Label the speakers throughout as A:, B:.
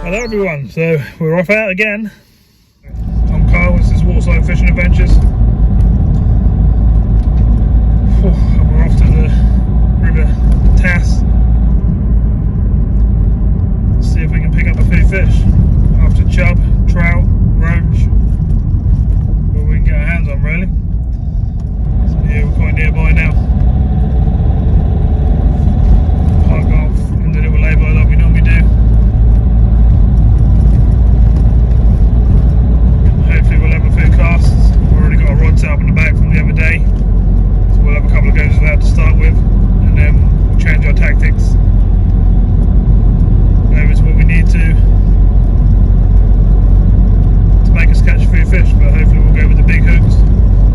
A: Hello everyone, so we're off out again. I'm Kyle, this is Waterside Fishing Adventures. And we're off to the River Tas. See if we can pick up a few fish. After chub, trout, roach, what we can get our hands on really. So yeah, we're quite nearby now. Park off in the little lay-by like we normally do. Hopefully we'll have a few casts. We've already got a rod set up in the back from the other day, so we'll have a couple of goes of that to start with, and then we'll change our tactics over to what we need to make us catch a few fish. But hopefully we'll go with the big hooks,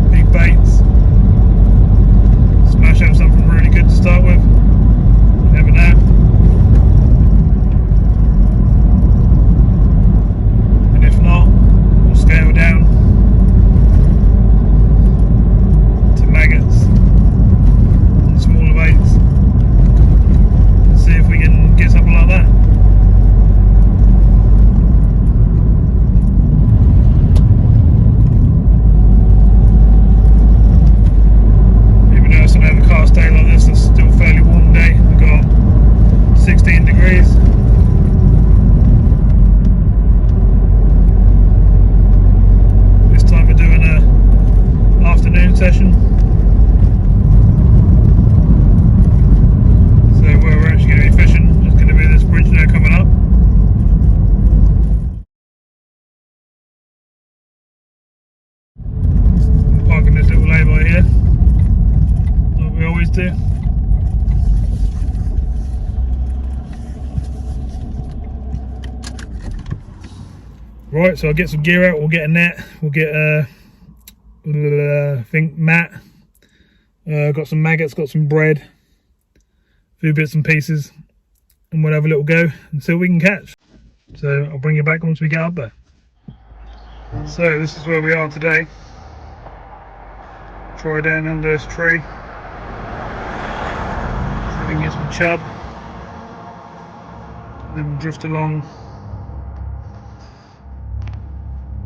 A: big baits, smash out something really good to start with. You never know. And if not, we'll scale down to maggots and smaller baits and see if we can get something like that. Even though it's an overcast day like this, it's still a fairly warm day. We've got 16 degrees. This time we're doing a afternoon session. So where we're actually going to be fishing is going to be this bridge now coming up. Parking this little lay-by here, like we always do. Right, so I'll get some gear out, we'll get a net, we'll get I think mat, got some maggots, got some bread, a few bits and pieces, and we'll have a little go and see what we can catch. So I'll bring you back once we get up there. So this is where we are today. Try down under this tree, see if we can get some chub, and then we'll drift along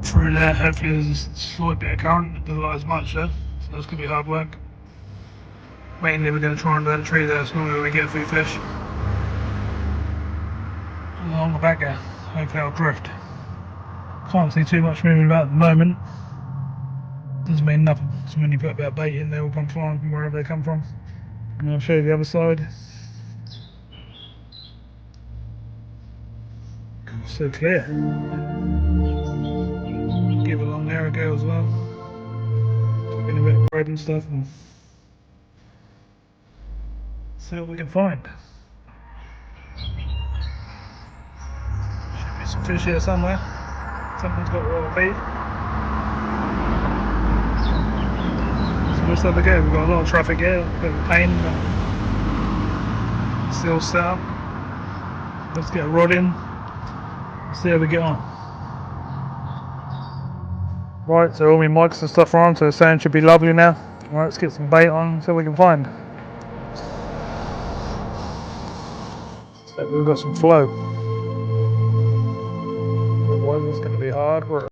A: through there. Hopefully there's a slight bit of current, but not as much though, so that's going to be hard work. Mainly we're going to try and burn a tree there, so normally we get a few fish along the back there. Hopefully I'll drift. Can't see too much moving about at the moment. Doesn't mean nothing, so when you put a bit of bait in, they'll come flying from wherever they come from. And I'll show you the other side. So clear. Give along there a go as well. Getting a bit of bread and stuff and see what we can find. Should be some fish here somewhere. Someone's got a lot of bait. So let's have a go. We've got a lot of traffic here, a bit of pain, but still set up. Let's get a rod in, see how we get on. Right, so all my mics and stuff are on, so the sound should be lovely now. Right, let's get some bait on, see what we can find. So we've got some flow. Otherwise it's going to be hard work.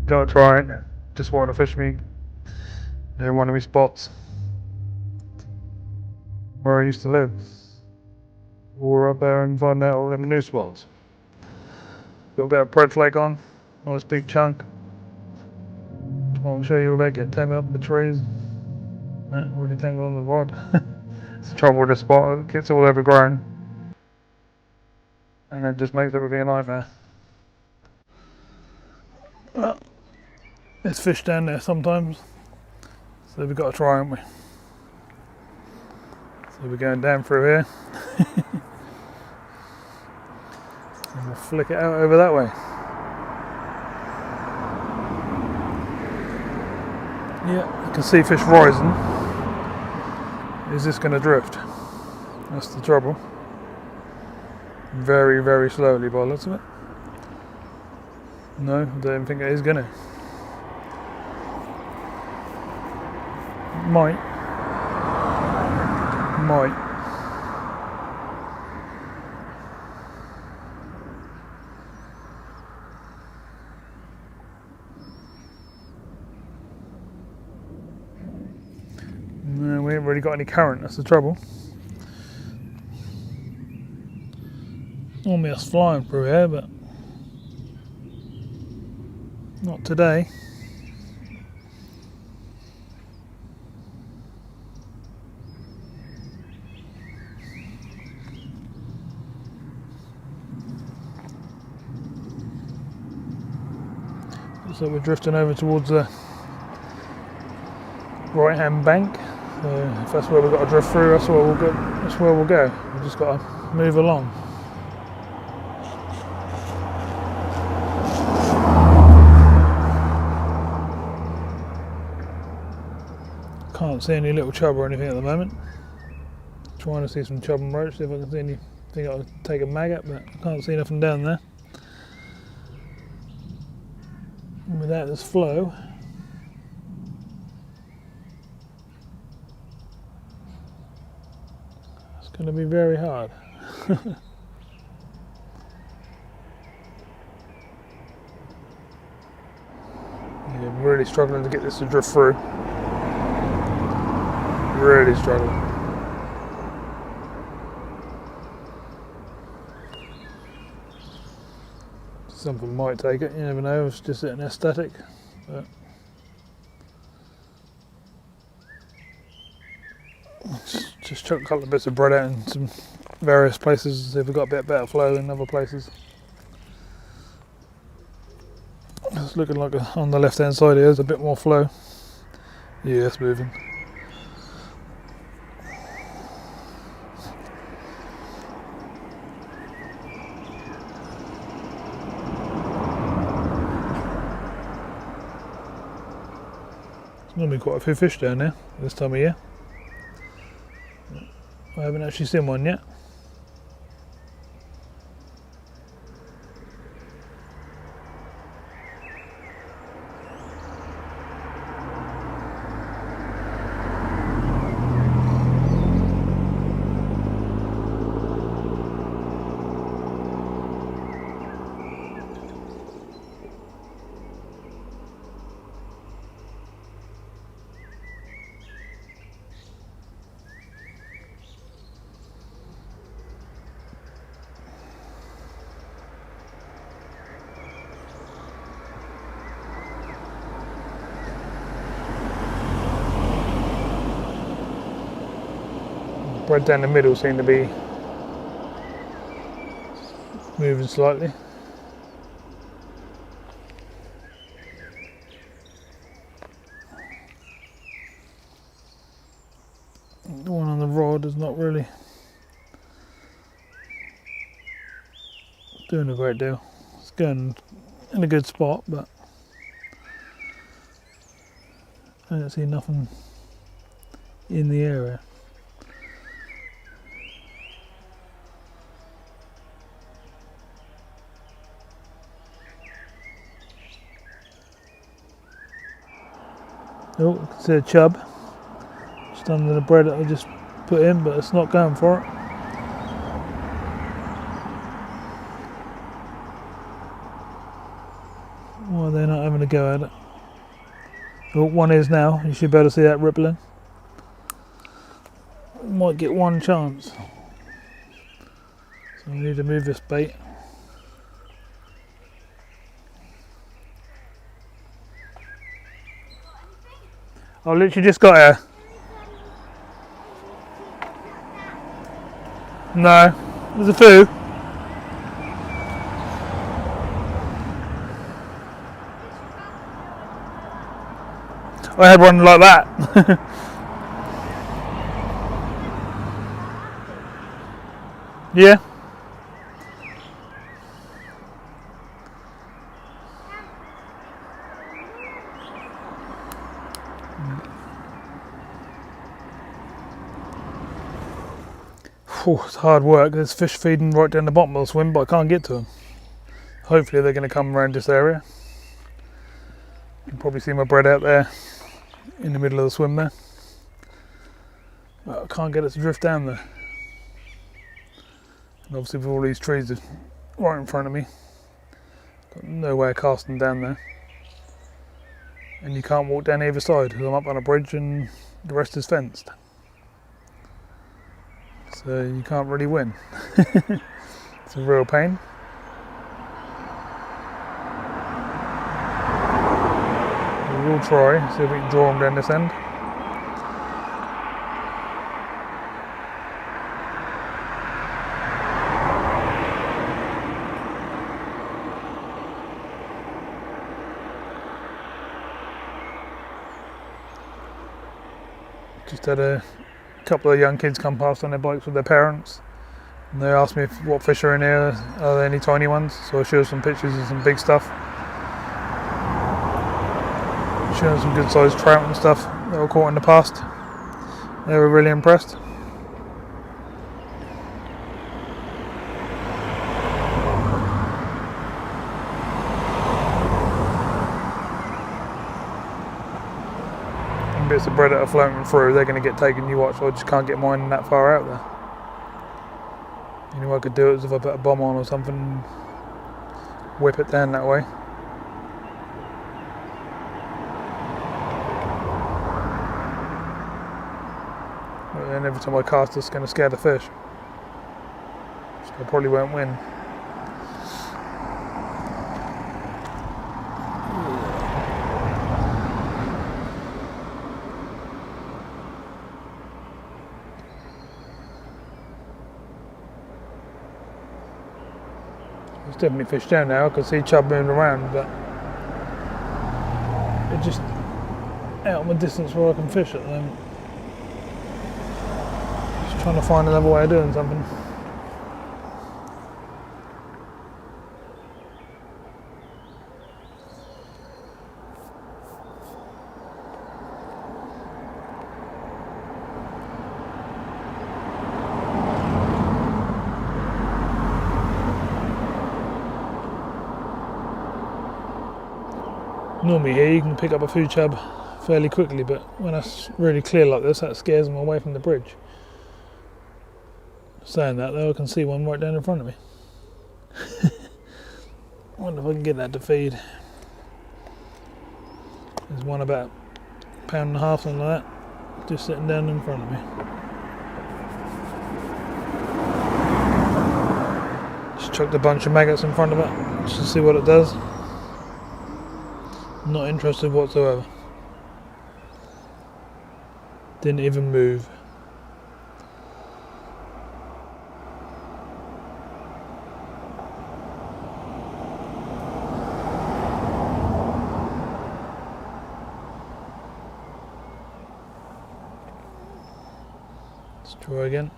A: Don't try it. Just want to fish me near one of my spots where I used to live. Or up there and find out all them new spots. Got a bit of bread flake on, nice big chunk. I'll show you about getting tangled up in the trees. Already tangled on the rod. It's the trouble with this spot, it gets all overgrown. And it just makes everything a nightmare. Well, there's fish down there sometimes. So we've got to try, haven't we? So we're going down through here. And we'll flick it out over that way. Yeah, I can see fish rising. Is this going to drift? That's the trouble. Very, very slowly by the looks of it. No, I don't think it is going to. Might. ain't really got any current, that's the trouble. Normally it's flying through here, but not today. So we're drifting over towards the right hand bank. So if that's where we've got to drift through, that's where we'll go. That's where we'll go. We've just got to move along. Can't see any little chub or anything at the moment. Trying to see some chub and roach, see if I can see anything I'll take a mag at, but I can't see nothing down there. And without this flow, it's going to be very hard. Yeah, I'm really struggling to get this to drift through. Really struggling. Something might take it, you never know, it's just sitting there static. But just chuck a couple of bits of bread out in some various places, see if we've got a bit better flow in other places. It's looking like on the left hand side here there's a bit more flow. Yeah, it's moving. There's normally quite a few fish down there this time of year. I haven't actually seen one yet. Right down the middle seem to be moving slightly. The one on the rod is not really doing a great deal. It's going in a good spot, but I don't see nothing in the area. Oh, I can see a chub just under the bread that I just put in, but it's not going for it. Why are they not having a go at it? Oh, one is now. You should be able to see that rippling. Might get one chance. So I need to move this bait. I literally just got here. No, there's a few. I had one like that. Yeah. It's hard work. There's fish feeding right down the bottom of the swim, but I can't get to them. Hopefully they're going to come around this area. You can probably see my bread out there in the middle of the swim there. But I can't get it to drift down there. And obviously with all these trees right in front of me, got no way of casting down there. And you can't walk down either side because I'm up on a bridge and the rest is fenced. so you can't really win. It's a real pain. We will try, see if we can draw them down this end. Just had a couple of young kids come past on their bikes with their parents, and they asked me what fish are in here, are there any tiny ones? So I showed some pictures of some big stuff. Showing some good sized trout and stuff that were caught in the past. They were really impressed. And bits of bread that are floating through, they're going to get taken. You watch, I just can't get mine that far out there. The only way I could do it is if I put a bomb on or something and whip it down that way. And every time I cast, it's going to scare the fish, so I probably won't win. There's definitely fish down now. I can see chub moving around, but they're just out of my distance where I can fish at the moment. Trying to find another way of doing something. Normally here you can pick up a few chub fairly quickly, but when it's really clear like this, that scares them away from the bridge. Saying that though, I can see one right down in front of me. I wonder if I can get that to feed. There's one about a pound and a half, something like that, just sitting down in front of me. Just chucked a bunch of maggots in front of it, just to see what it does. Not interested whatsoever. Didn't even move. Let's try again.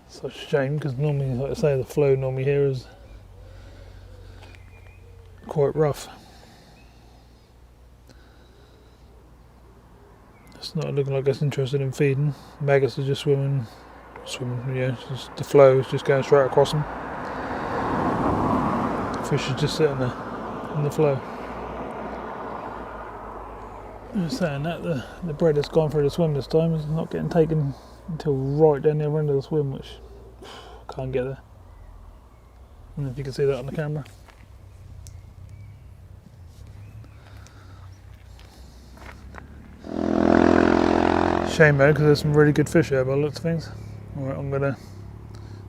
A: Such a shame, because normally, like I say, the flow normally here is quite rough. It's not looking like it's interested in feeding. Maggots are just swimming, yeah, just the flow is just going straight across them. Fish is just sitting there in the flow. Just saying that, the bread that's gone through the swim this time is not getting taken until right down the other end of the swim, which I can't get there. I don't know if you can see that on the camera. Shame though, because there's some really good fish there by the looks of things. Alright, I'm gonna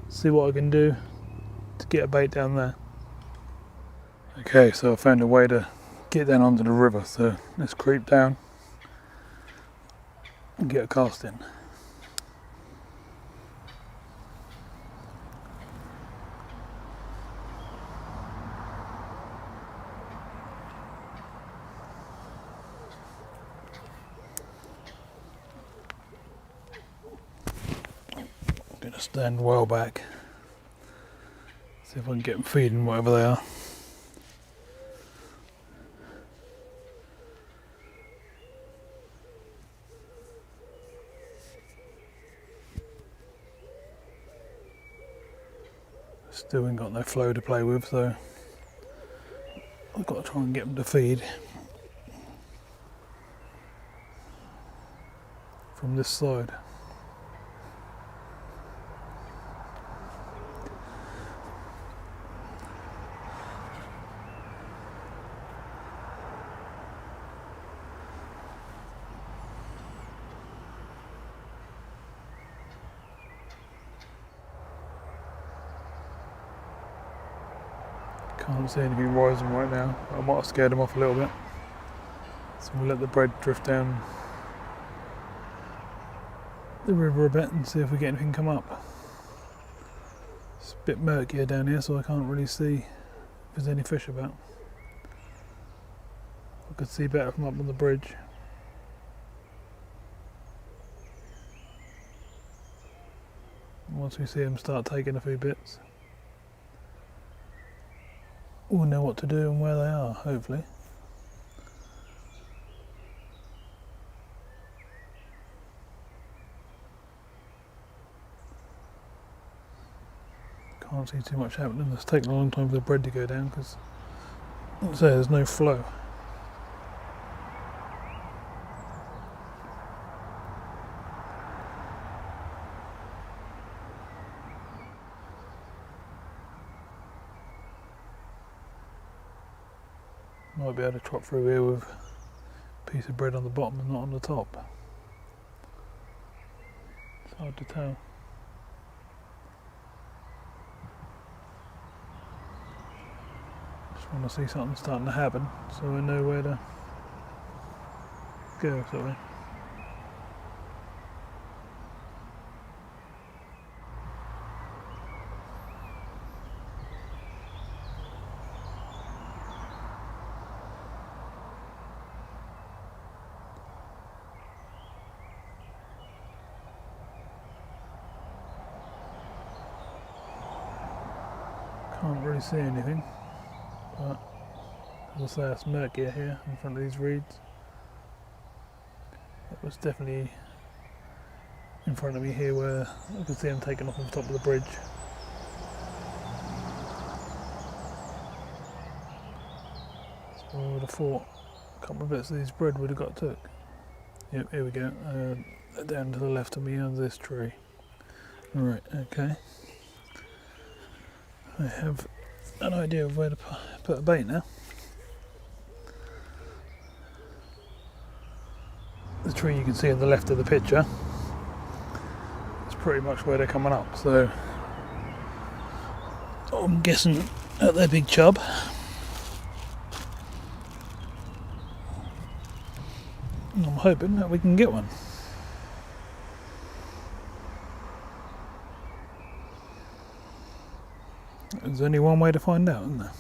A: see what I can do to get a bait down there. Okay, so I found a way to get down onto the river, so let's creep down and get a cast in. I'm going to stand well back, see if I can get them feeding whatever they are. Still ain't got no flow to play with, so I've got to try and get them to feed from this side. Can't see anything rising right now. I might have scared them off a little bit. So we'll let the bread drift down the river a bit and see if we get anything come up. It's a bit murkier down here, so I can't really see if there's any fish about. I could see better from up on the bridge. Once we see them start taking a few bits, we'll know what to do and where they are, hopefully. Can't see too much happening. It's taken a long time for the bread to go down because, like I say, there's no flow. Might be able to trot through here with a piece of bread on the bottom and not on the top. It's hard to tell. Just want to see something starting to happen so I know where to go, sort of. Can't really see anything, but as I say, it's murkier here in front of these reeds. It was definitely in front of me here where I could see them taking off on the top of the bridge. So I would have thought a couple of bits of this bread would have got took. Yep, here we go. Down to the left of me under this tree. Right, okay. I have an idea of where to put a bait now. The tree you can see on the left of the picture is pretty much where they're coming up, so I'm guessing at their big chub. And I'm hoping that we can get one. There's only one way to find out, isn't there?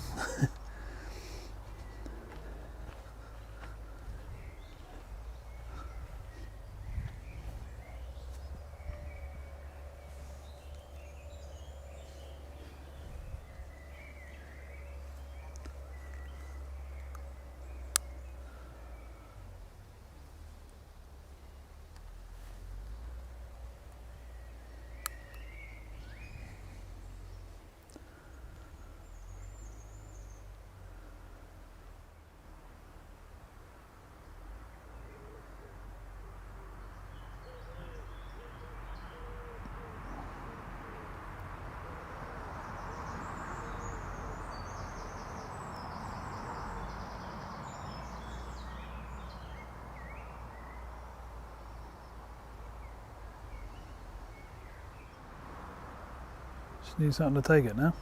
A: Just need something to take it now.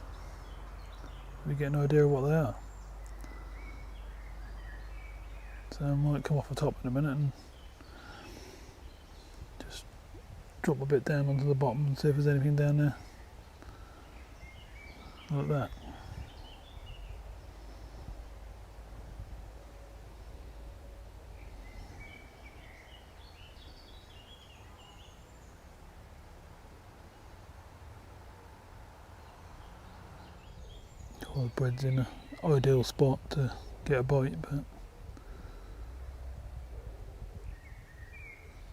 A: We get no idea of what they are. So I might come off the top in a minute and just drop a bit down onto the bottom and see if there's anything down there. Like that. All the bread's in an ideal spot to get a bite, but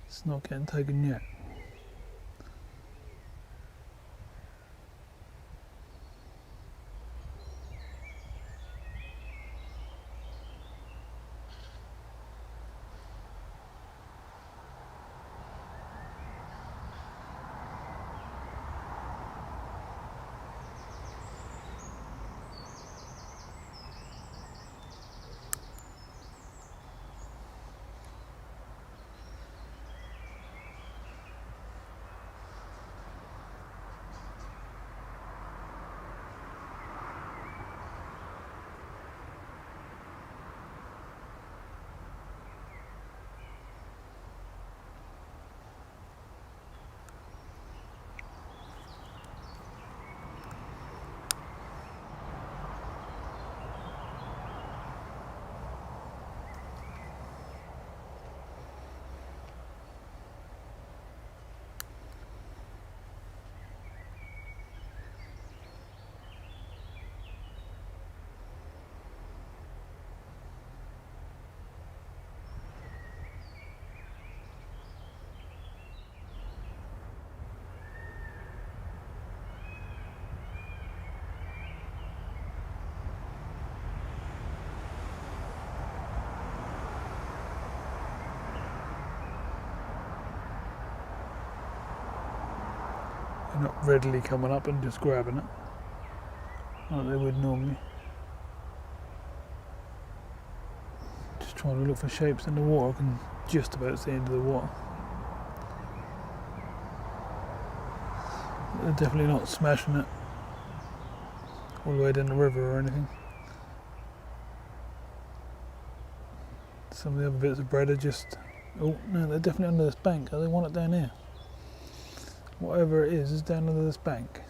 A: it's not getting taken yet. not readily coming up and just grabbing it like they would normally. Just trying to look for shapes in the water. I can just about see into the water. They're definitely not smashing it all the way down the river or anything. Some of the other bits of bread are just... Oh no, they're definitely under this bank. Oh, they want it down here. Whatever it is down under this bank.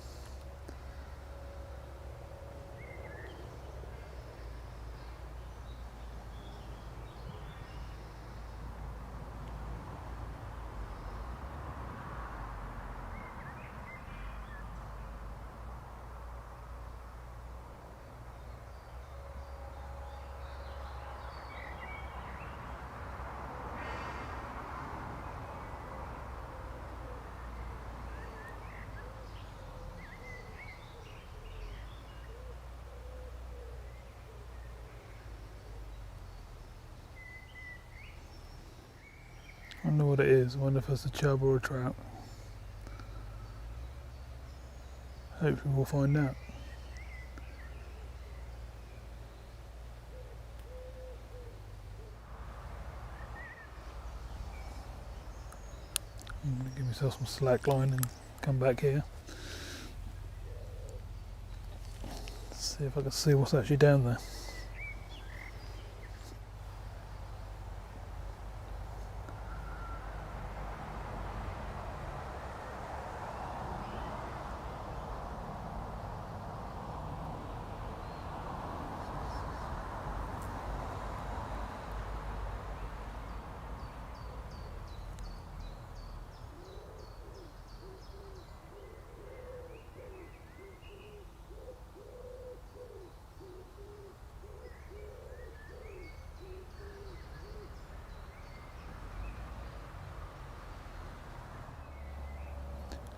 A: I wonder what it is. I wonder if it's a chub or a trout. Hopefully we'll find out. I'm going to give myself some slack line and come back here. See if I can see what's actually down there.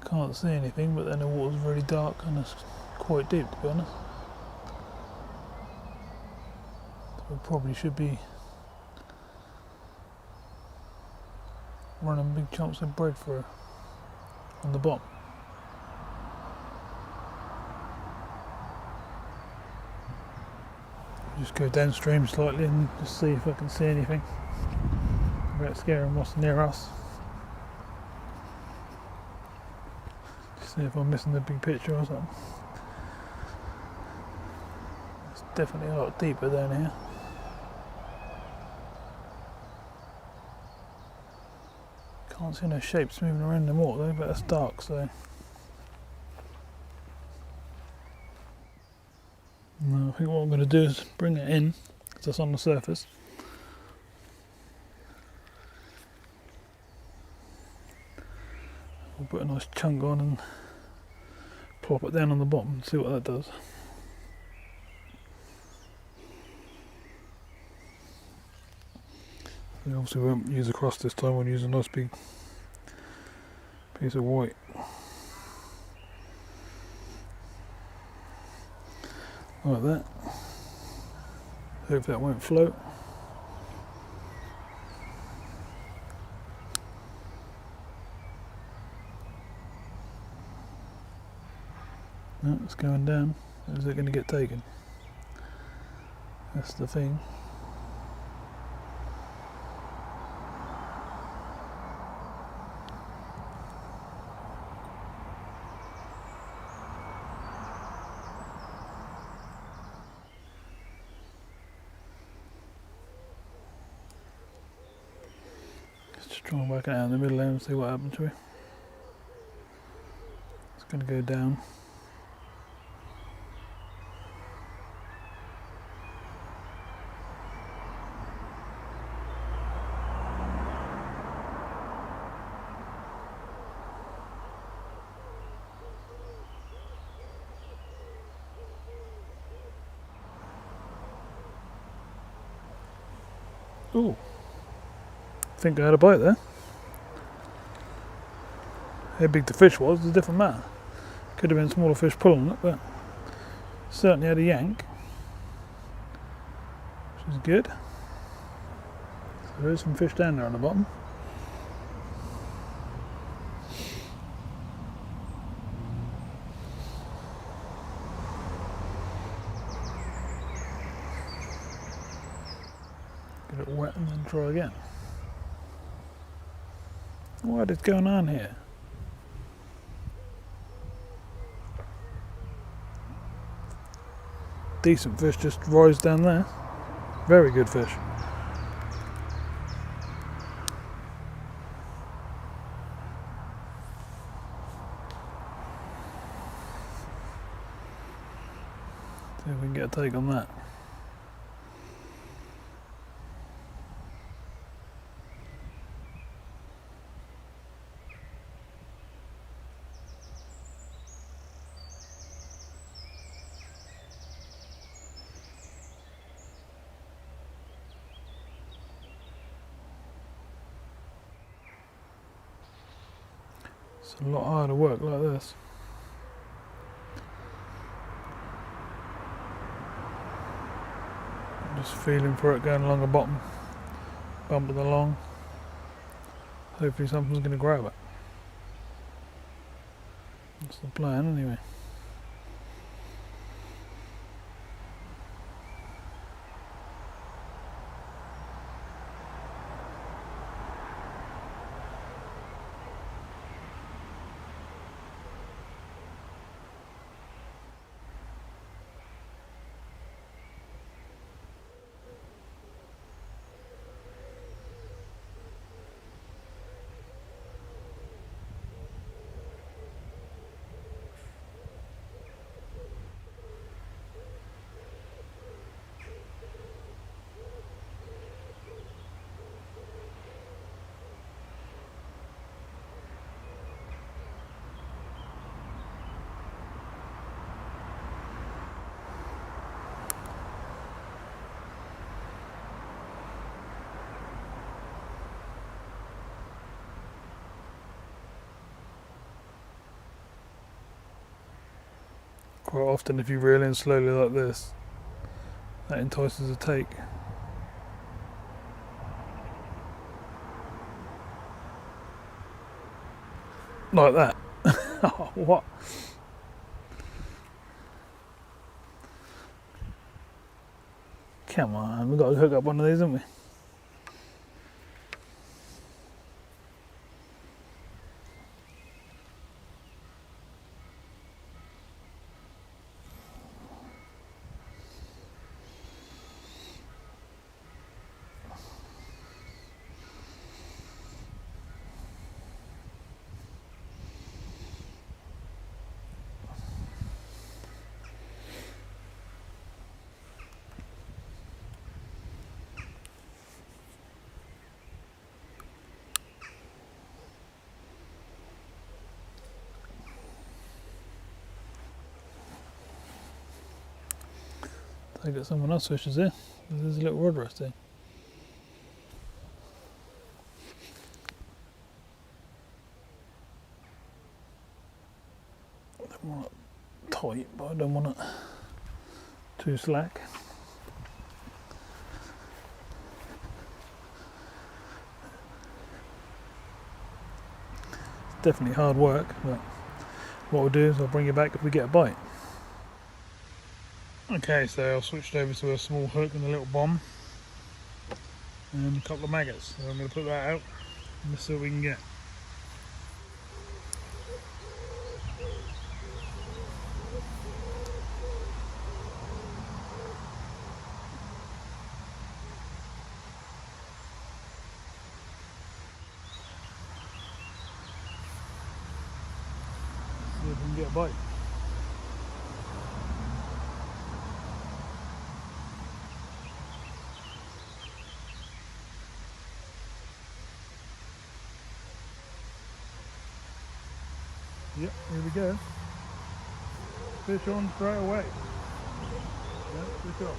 A: Can't see anything, but then the water's really dark and it's quite deep, to be honest. So we probably should be running big chunks of bread for her on the bottom. Just go downstream slightly and just see if I can see anything without scaring what's near us. See if I'm missing the big picture or something. It's definitely a lot deeper down here. Can't see no shapes moving around the water though, but it's dark, so... No, I think what I'm going to do is bring it in, because it's on the surface. We'll put a nice chunk on and plop it down on the bottom and see what that does. We obviously won't use a cross this time, we'll use a nice big piece of white. Like that. Hope that won't float. No, it's going down. Is it going to get taken? That's the thing. Just try and work it out in the middle there and see what happens to it. It's going to go down. Ooh, I think I had a bite there. How big the fish was is a different matter. Could have been smaller fish pulling it, but certainly had a yank, which is good. So there is some fish down there on the bottom.
B: Get it wet and then try again. What is going on here? Decent fish just rise down there. Very good fish. See if we can get a take on that. It's a lot harder work like this. Just feeling for it going along the bottom, bumping along. Hopefully something's going to grab it. That's the plan anyway. Quite often if you reel in slowly like this, that entices a take. Like that. Oh, what? Come on, we've got to hook up one of these, haven't we? I got someone else fishes here. There's a little rod rest here. I don't want it tight, but I don't want it too slack. It's definitely hard work, but what we'll do is I'll bring you back if we get a bite. Okay, so I've switched over to a small hook and a little bomb and a couple of maggots. So I'm going to put that out and let's see what we can get. See if we can get a bite. Yep, here we go. Fish on straight away. Yep, fish on.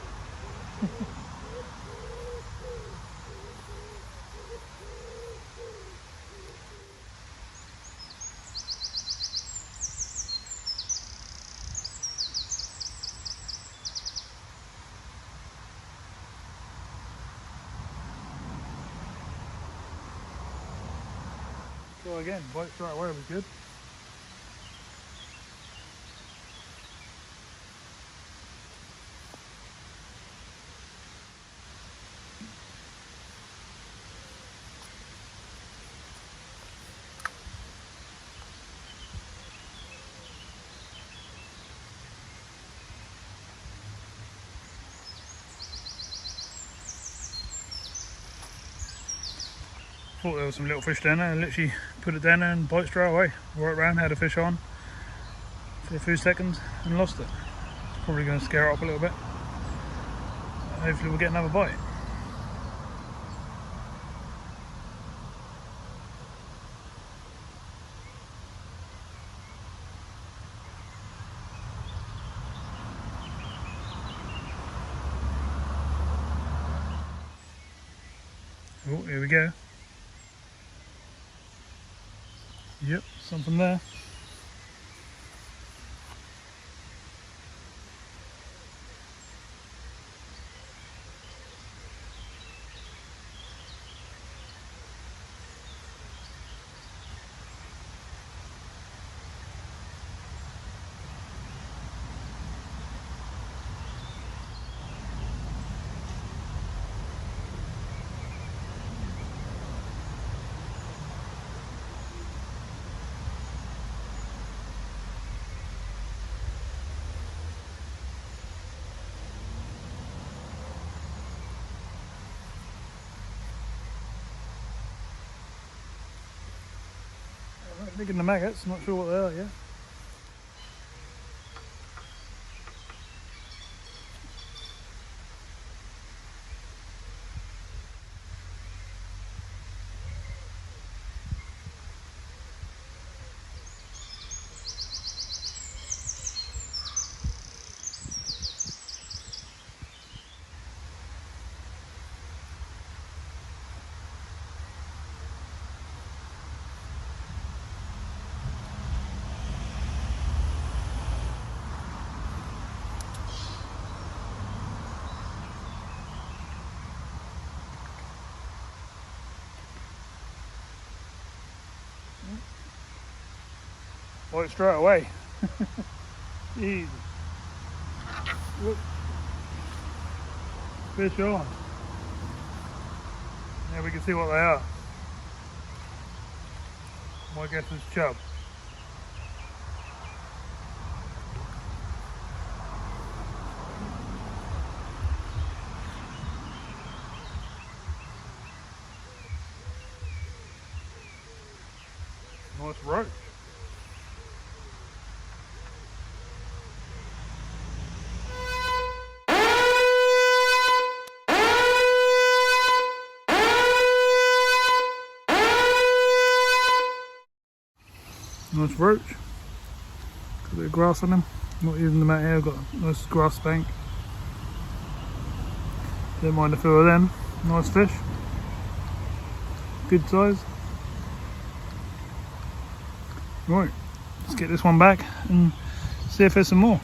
B: Try again, bite straight away was good. thought there was some little fish down there. I literally put it down there and bite straight away. Right round, had a fish on for a few seconds and lost it. It's probably going to scare it up a little bit. Hopefully we'll get another bite. Oh, here we go. Yep, something there. Big in the maggots, not sure what they are yet. Bite straight away. Easy. Whoop. Fish on. Now we can see what they are. My guess is chub. Nice roach. Nice roach. Got a bit of grass on them. Not using them out here, I've got a nice grass bank. Don't mind a few of them. Nice fish. Good size. Right, let's get this one back and see if there's some more.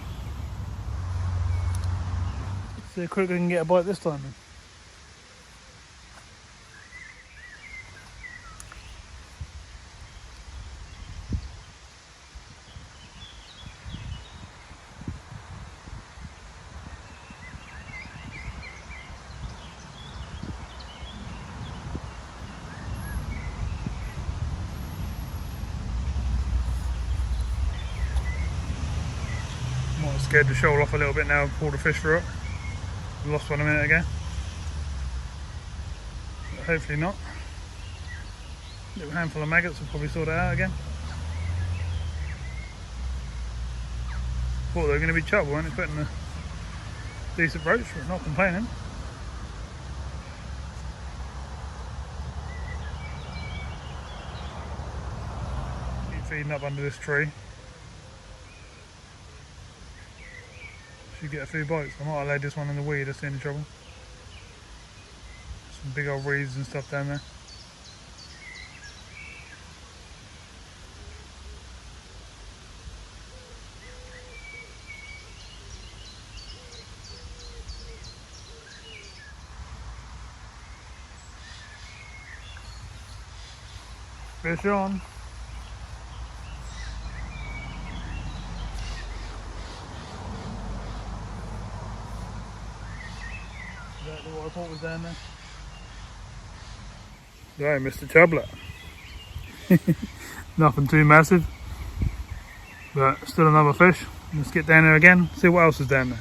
B: See how quick I can get a bite this time then. Might have scared the shoal off a little bit now and pulled a fish through it. Lost one a minute ago. But hopefully not. Little handful of maggots will probably sort it out again. Thought they were going to be chub, weren't expecting a decent roach, but not complaining. Keep feeding up under this tree. Should get a few bites. I might have laid this one in the weed, that's the only trouble. Some big old reeds and stuff down there. Fish on. Exactly what I thought was down there. Yeah, Mr. Chublet. Nothing too massive, but still another fish. Let's get down there again, see what else is down there.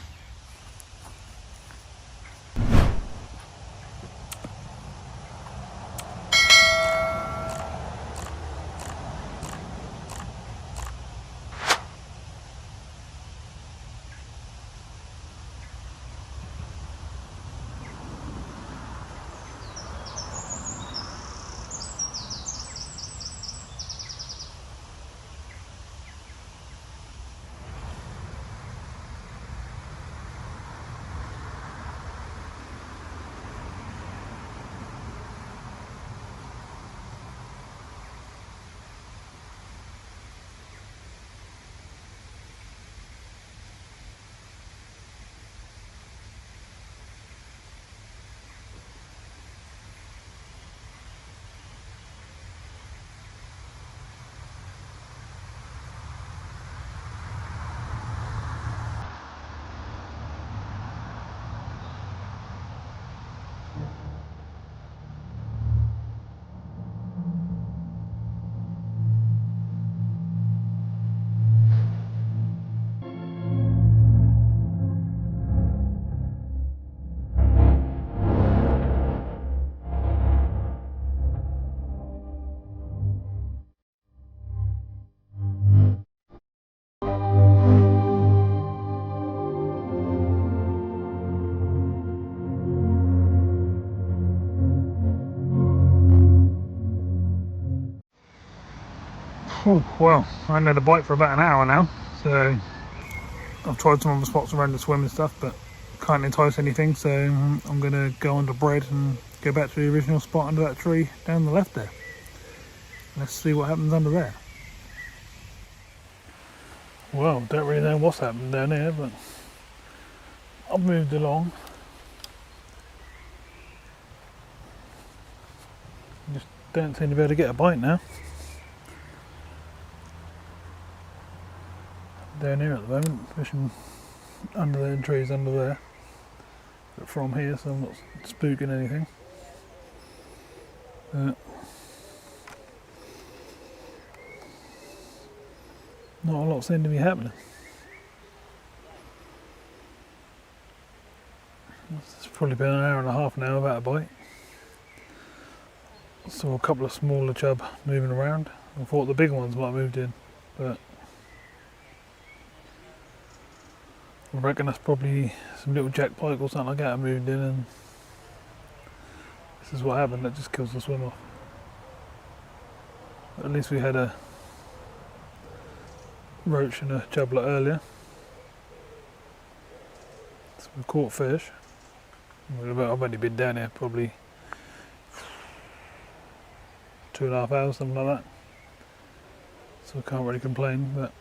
B: Oh, well, I haven't had a bite for about an hour now, so I've tried some other spots around the swim and stuff, but can't entice anything, so I'm going to go on to bread and go back to the original spot under that tree down the left there. Let's see what happens under there. Well, don't really know what's happened down here, but I've moved along. Just don't seem to be able to get a bite now. Down here at the moment, fishing under the trees under there. But from here, so I'm not spooking anything. Not a lot seemed to be happening. It's probably been an hour and a half now without a bite. Saw a couple of smaller chub moving around. I thought the bigger ones might have moved in, but I reckon that's probably some little jack pike or something like that moved in, and this is what happened. That just kills the swim off. At least we had a roach and a chubbler earlier, so we caught fish. I've only been down here probably 2.5 hours, something like that, so I can't really complain. But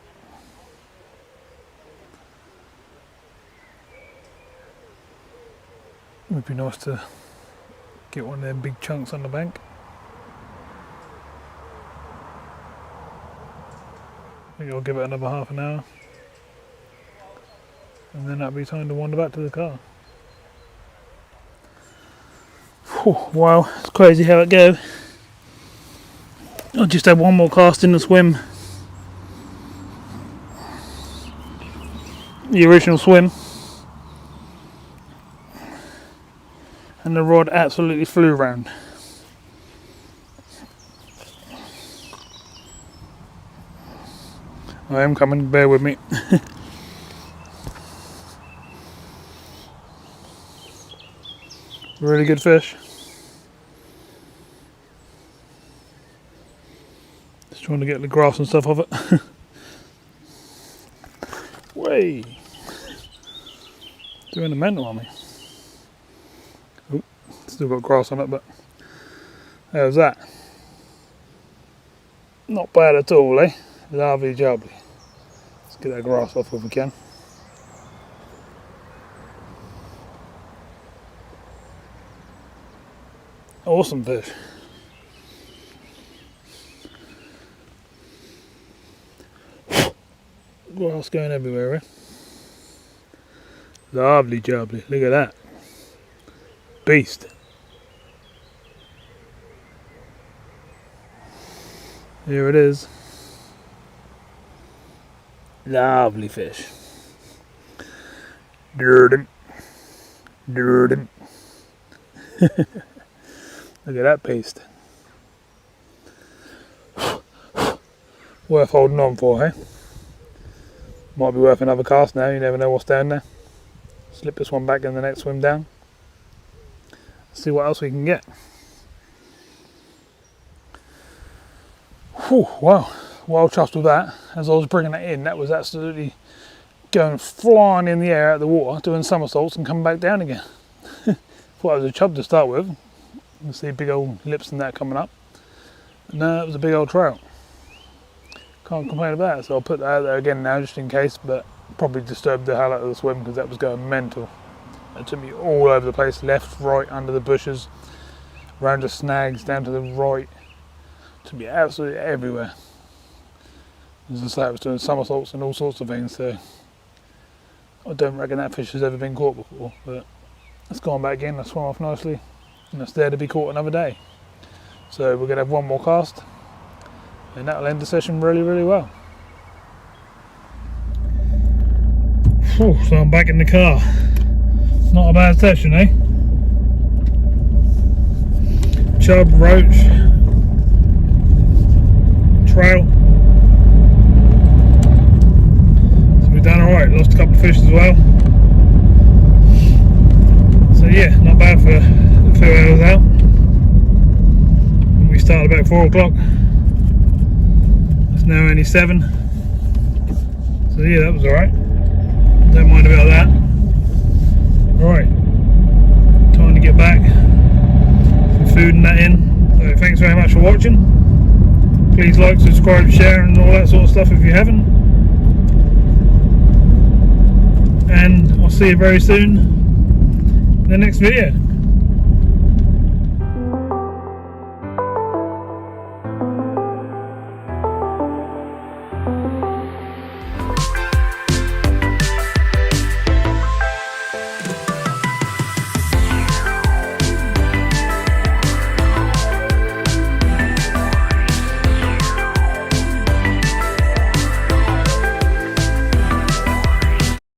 B: it would be nice to get one of them big chunks on the bank. I think I'll give it another half an hour, and then that'll be time to wander back to the car. Whew, wow, it's crazy how it goes. I just had one more cast in the swim, the original swim, and the rod absolutely flew round. I am coming, bear with me. Really good fish. Just trying to get the grass and stuff off it. Way! Doing a mental on me. Oop, still got grass on it, but how's that? Not bad at all, eh? Lovely jubbly. Let's get that grass off if we can. Awesome fish. Grass going everywhere, eh? Lovely jubbly. Look at that. Beast. Here it is. Lovely fish. Dirty. Dirty. Look at that paste. Worth holding on for, eh? Might be worth another cast now, you never know what's down there. Slip this one back in the next swim down. See what else we can get. Whew, wow, well chuffed with that. As I was bringing it in, that was absolutely going flying in the air out of the water, doing somersaults and coming back down again. Thought it was a chub to start with. You can see big old lips and that coming up. No, it was a big old trout. Can't complain about it, so I'll put that out there again now just in case, but probably disturbed the hell out of the swim because that was going mental. It took me all over the place, left, right, under the bushes, around the snags, down to the right. It took me absolutely everywhere. As I say, I was doing somersaults and all sorts of things, so I don't reckon that fish has ever been caught before, but it's gone back in, it's swum off nicely, and it's there to be caught another day. So we're going to have one more cast, and that'll end the session really, really well. Whew, so I'm back in the car. Not a bad session, eh? Chub, roach, trout. So we've done alright, lost a couple of fish as well. So yeah, not bad for a few hours out. And we started about 4 o'clock. It's now only 7. So yeah, that was alright. Don't mind about that. Right, time to get back. Some food and that in. So thanks very much for watching. Please like, subscribe, share and all that sort of stuff if you haven't. And I'll see you very soon in the next video.